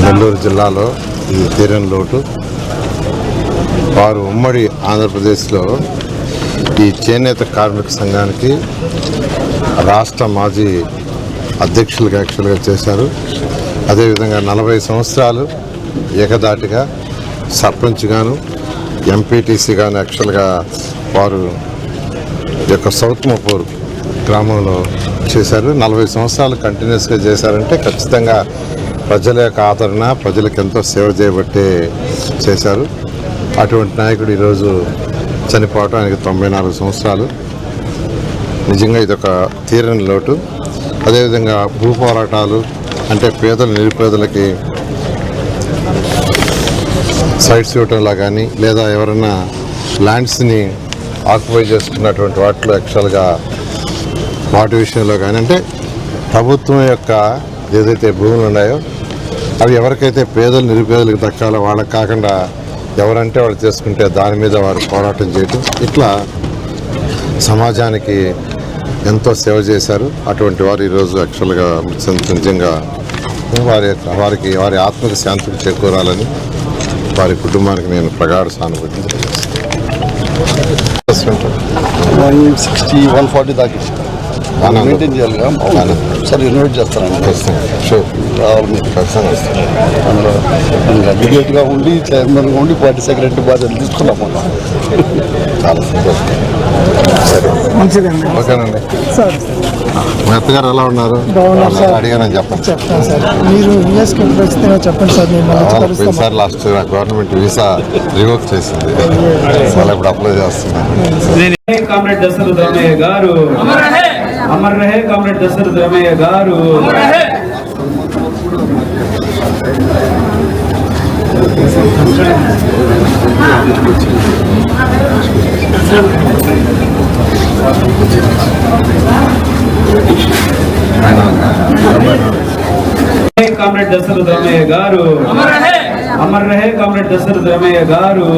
నెల్లూరు జిల్లాలో ఈ తీరని లోటు. వారు ఉమ్మడి ఆంధ్రప్రదేశ్లో ఈ చేనేత కార్మిక సంఘానికి రాష్ట్ర మాజీ అధ్యక్షులుగా యాక్చువల్గా చేశారు. అదేవిధంగా 40 సంవత్సరాలు ఏకదాటిగా సర్పంచ్గాను ఎంపీటీసీగాను యాక్చువల్గా వారు యొక్క సౌత్ మపూర్ గ్రామంలో చేశారు. 40 సంవత్సరాలు కంటిన్యూస్గా చేశారంటే ఖచ్చితంగా ప్రజల యొక్క ఆదరణ, ప్రజలకు ఎంతో సేవ చేయబట్టే చేశారు. అటువంటి నాయకుడు ఈరోజు చనిపోవటం, ఆయనకి 94 సంవత్సరాలు. నిజంగా ఇదొక తీరని లోటు. అదేవిధంగా భూ పోరాటాలు అంటే పేదలు నిరుపేదలకి సైట్స్ ఇవ్వటంలా కానీ లేదా ఎవరైనా ల్యాండ్స్ని ఆక్యుపై చేసుకున్నటువంటి వాటిలో యాక్చువల్గా వాటి విషయంలో కానీ అంటే ప్రభుత్వం యొక్క ఏదైతే భూములు ఉన్నాయో అవి ఎవరికైతే పేదలు నిరుపేదలకు దక్కాలో వాళ్ళకి కాకుండా ఎవరంటే వాళ్ళు చేసుకుంటే దాని మీద వారు పోరాటం చేయటం, ఇట్లా సమాజానికి ఎంతో సేవ చేశారు. అటువంటి వారు ఈరోజు యాక్చువల్గా నిజంగా వారి ఆత్మకు శాంతికి చేకూరాలని వారి కుటుంబానికి నేను ప్రగాఢ సానుభూతి తెలియజేస్తాను. 160-140 దాకా మెయింటైన్ చేయాలిగా సార్, ఇన్వైట్ చేస్తారండి. అందులో అడ్వకేట్గా ఉండి, చైర్మన్గా ఉండి, పార్టీ సెక్రటరీ బాధ్యతలు తీసుకున్నాము. చాలా సంతోషం. మంచిదండి. ఓకేనండి. మా అత్తగారు ఎలా ఉన్నారు? అడిగానని చెప్పండి. మీరు యూఎస్కి వచ్చినా చెప్పండి సార్. పోయినసారి లాస్ట్ గవర్నమెంట్ వీసా రివోక్ చేసింది, మళ్ళీ ఇప్పుడు అప్లై చేస్తున్నాను. కామ్రేడ్ దశరథ రామయ్య గారు అమర్ రహే. కామ్రేడ్ దశరథ రామయ్య గారు కామ్రేడ్ దశరథ రామయ్య గారు అమర్ రహే. కామ్రేడ్ దశరథ రామయ్య గారు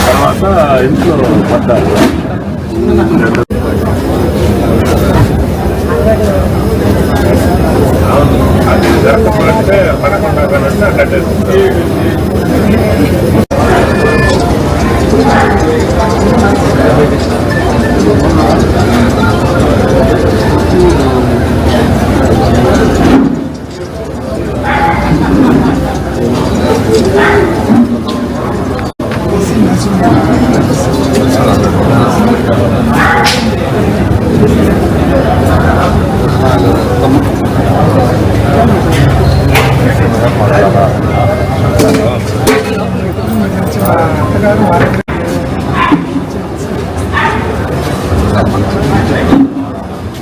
తర్వాత ఇంట్లో పడ్డారు. అది జరగకపోతే 11 కట్టేస్తుంది.